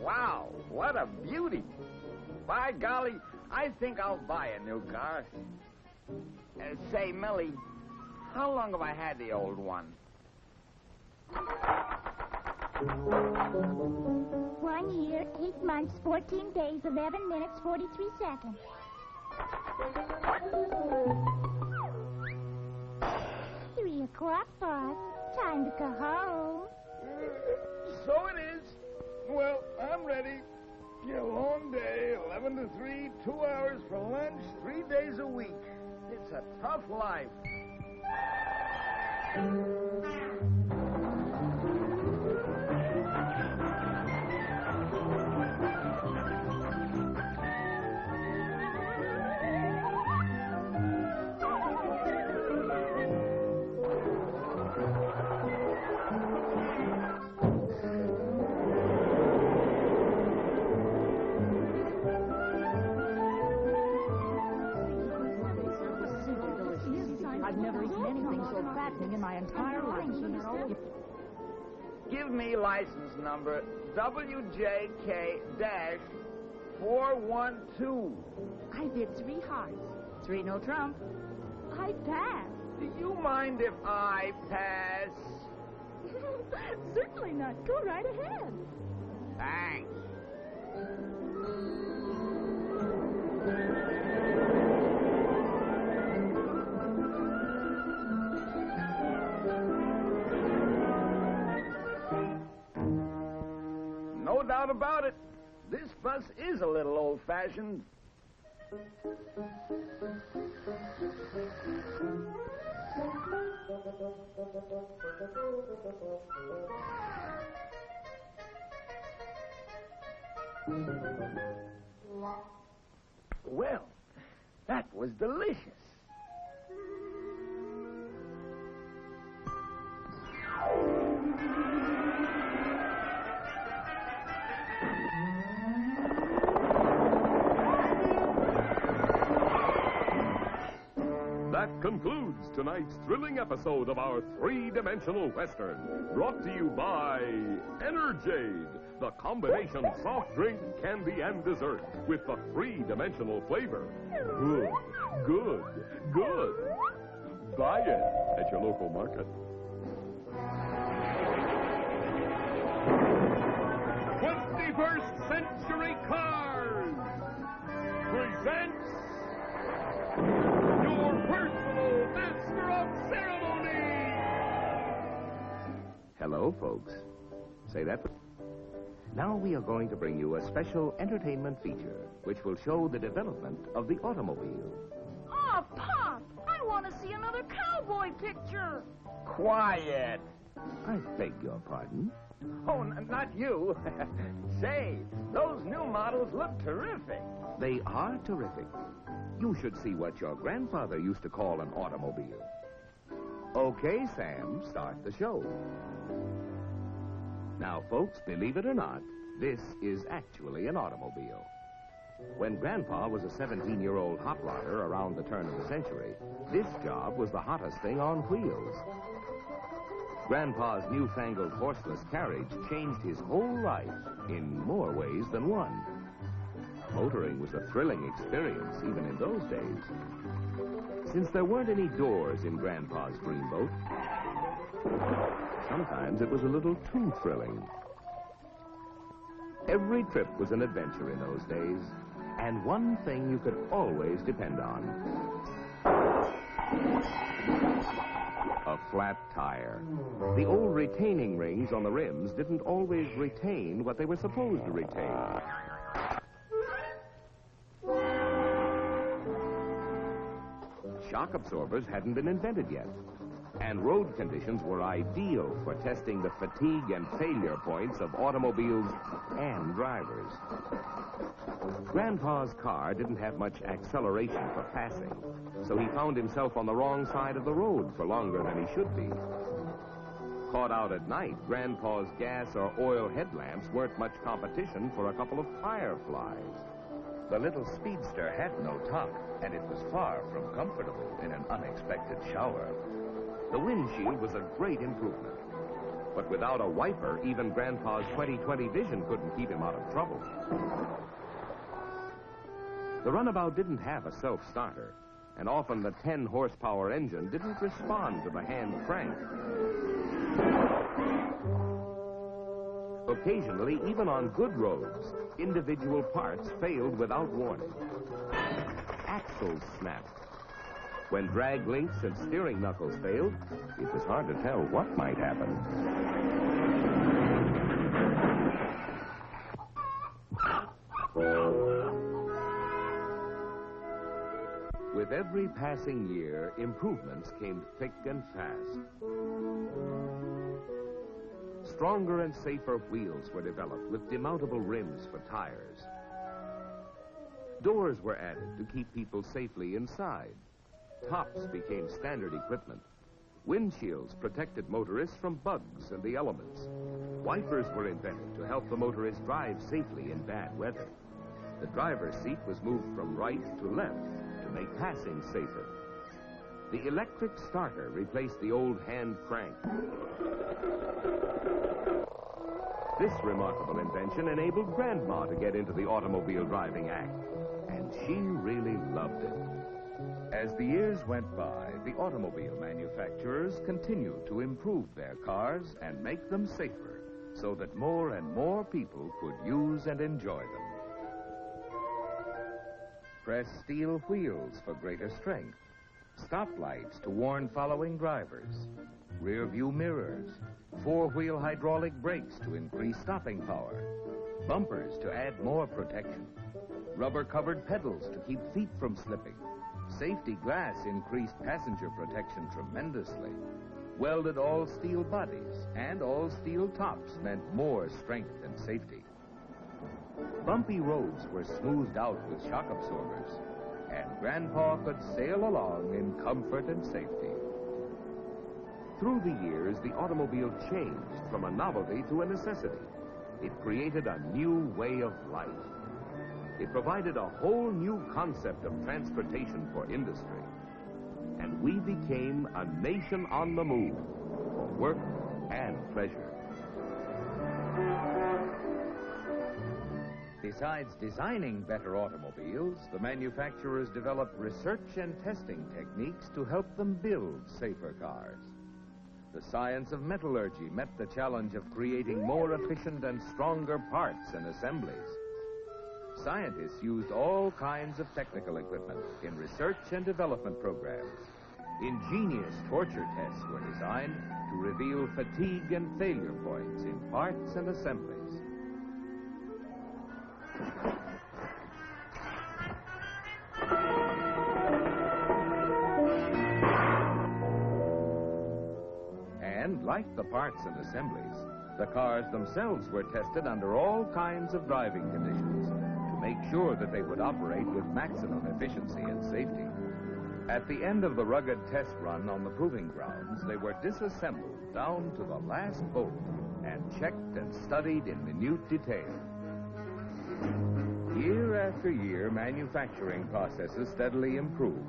Wow, what a beauty. By golly, I think I'll buy a new car. Say, Millie, how long have I had the old one? 1 year, 8 months, 14 days, 11 minutes, 43 seconds. 3 o'clock, boss. Time to go home. So it is. Well, I'm ready. A long day, 11 to 3, 2 hours for lunch, 3 days a week. It's a tough life. I've never eaten anything so fattening in my entire life. Give me license number WJK-412. I did 3 hearts. 3 no trump. I passed. Do you mind if I pass? Certainly not. Go right ahead. Thanks. No doubt about it. This bus is a little old-fashioned. Well, that was delicious. That concludes tonight's thrilling episode of our three-dimensional Western, brought to you by Energade, the combination soft drink, candy, and dessert with the three-dimensional flavor. Good, good, good. Buy it at your local market. 21st Century Cars presents your personal master of ceremony. Hello, folks. Say that. Now we are going to bring you a special entertainment feature which will show the development of the automobile. Oh, Pop! I want to see another cowboy picture. Quiet. I beg your pardon? Oh, not you. Say, those new models look terrific. They are terrific. You should see what your grandfather used to call an automobile. Okay, Sam, start the show. Now, folks, believe it or not, this is actually an automobile. When Grandpa was a 17-year-old hot rodder around the turn of the century, this job was the hottest thing on wheels. Grandpa's newfangled horseless carriage changed his whole life in more ways than one. Motoring was a thrilling experience, even in those days. Since there weren't any doors in Grandpa's dreamboat, sometimes it was a little too thrilling. Every trip was an adventure in those days, and one thing you could always depend on. A flat tire. The old retaining rings on the rims didn't always retain what they were supposed to retain. Shock absorbers hadn't been invented yet, and road conditions were ideal for testing the fatigue and failure points of automobiles and drivers. Grandpa's car didn't have much acceleration for passing, so he found himself on the wrong side of the road for longer than he should be. Caught out at night, Grandpa's gas or oil headlamps weren't much competition for a couple of fireflies. The little speedster had no top, and it was far from comfortable in an unexpected shower. The windshield was a great improvement. But without a wiper, even Grandpa's 20/20 vision couldn't keep him out of trouble. The runabout didn't have a self-starter, and often the 10-horsepower engine didn't respond to the hand crank. Occasionally, even on good roads, individual parts failed without warning. Axles snapped. When drag links and steering knuckles failed, it was hard to tell what might happen. With every passing year, improvements came thick and fast. Stronger and safer wheels were developed with demountable rims for tires. Doors were added to keep people safely inside. Tops became standard equipment. Windshields protected motorists from bugs and the elements. Wipers were invented to help the motorist drive safely in bad weather. The driver's seat was moved from right to left to make passing safer. The electric starter replaced the old hand crank. This remarkable invention enabled Grandma to get into the automobile driving act, and she really loved it. As the years went by, the automobile manufacturers continued to improve their cars and make them safer, so that more and more people could use and enjoy them. Pressed steel wheels for greater strength, stoplights to warn following drivers, rear-view mirrors, four-wheel hydraulic brakes to increase stopping power, bumpers to add more protection, rubber-covered pedals to keep feet from slipping. Safety glass increased passenger protection tremendously. Welded all-steel bodies and all-steel tops meant more strength and safety. Bumpy roads were smoothed out with shock absorbers, and Grandpa could sail along in comfort and safety. Through the years, the automobile changed from a novelty to a necessity. It created a new way of life. It provided a whole new concept of transportation for industry. And we became a nation on the move for work and pleasure. Besides designing better automobiles, the manufacturers developed research and testing techniques to help them build safer cars. The science of metallurgy met the challenge of creating more efficient and stronger parts and assemblies. Scientists used all kinds of technical equipment in research and development programs. Ingenious torture tests were designed to reveal fatigue and failure points in parts and assemblies. And like the parts and assemblies, the cars themselves were tested under all kinds of driving conditions to make sure that they would operate with maximum efficiency and safety. At the end of the rugged test run on the proving grounds, they were disassembled down to the last bolt and checked and studied in minute detail. Year after year, manufacturing processes steadily improved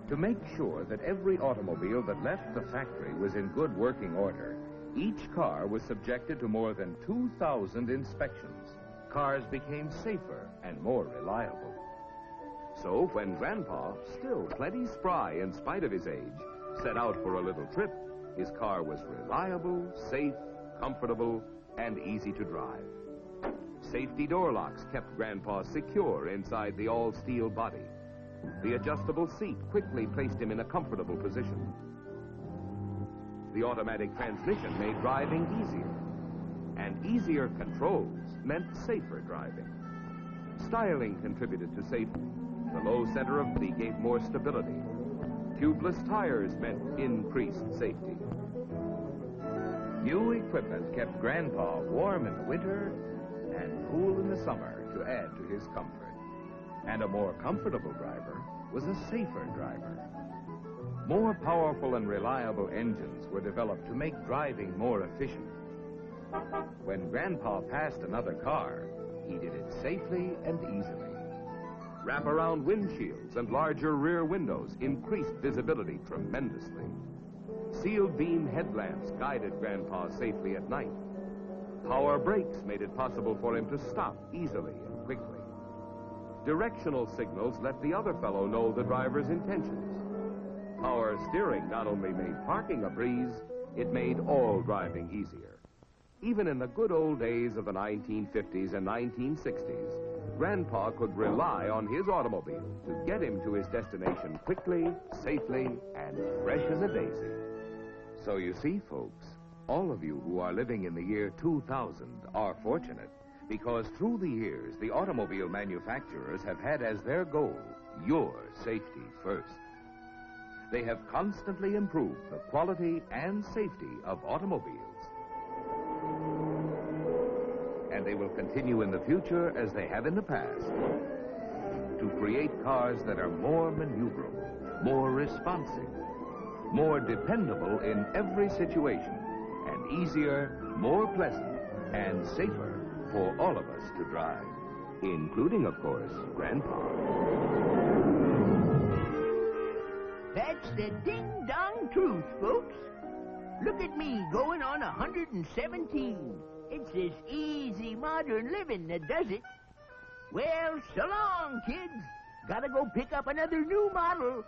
to make sure that every automobile that left the factory was in good working order. Each car was subjected to more than 2,000 inspections. Cars became safer and more reliable. So when Grandpa, still plenty spry in spite of his age, set out for a little trip, his car was reliable, safe, comfortable, and easy to drive. Safety door locks kept Grandpa secure inside the all-steel body. The adjustable seat quickly placed him in a comfortable position. the automatic transmission made driving easier. And easier controls meant safer driving. Styling contributed to safety. The low center of gravity gave more stability. Tubeless tires meant increased safety. New equipment kept Grandpa warm in the winter and cool in the summer to add to his comfort. And a more comfortable driver was a safer driver. More powerful and reliable engines were developed to make driving more efficient. When Grandpa passed another car, he did it safely and easily. Wraparound windshields and larger rear windows increased visibility tremendously. Sealed beam headlamps guided Grandpa safely at night. Power brakes made it possible for him to stop easily and quickly. Directional signals let the other fellow know the driver's intentions. Power steering not only made parking a breeze, it made all driving easier. Even in the good old days of the 1950s and 1960s, Grandpa could rely on his automobile to get him to his destination quickly, safely, and fresh as a daisy. So you see, folks, all of you who are living in the year 2000 are fortunate, because through the years, the automobile manufacturers have had as their goal your safety first. They have constantly improved the quality and safety of automobiles. And they will continue in the future as they have in the past to create cars that are more maneuverable, more responsive, more dependable in every situation, and easier, more pleasant, and safer for all of us to drive, including, of course, Grandpa. That's the ding-dong truth, folks. Look at me going on 117. It's this easy modern living that does it. Well, so long, kids. Gotta go pick up another new model.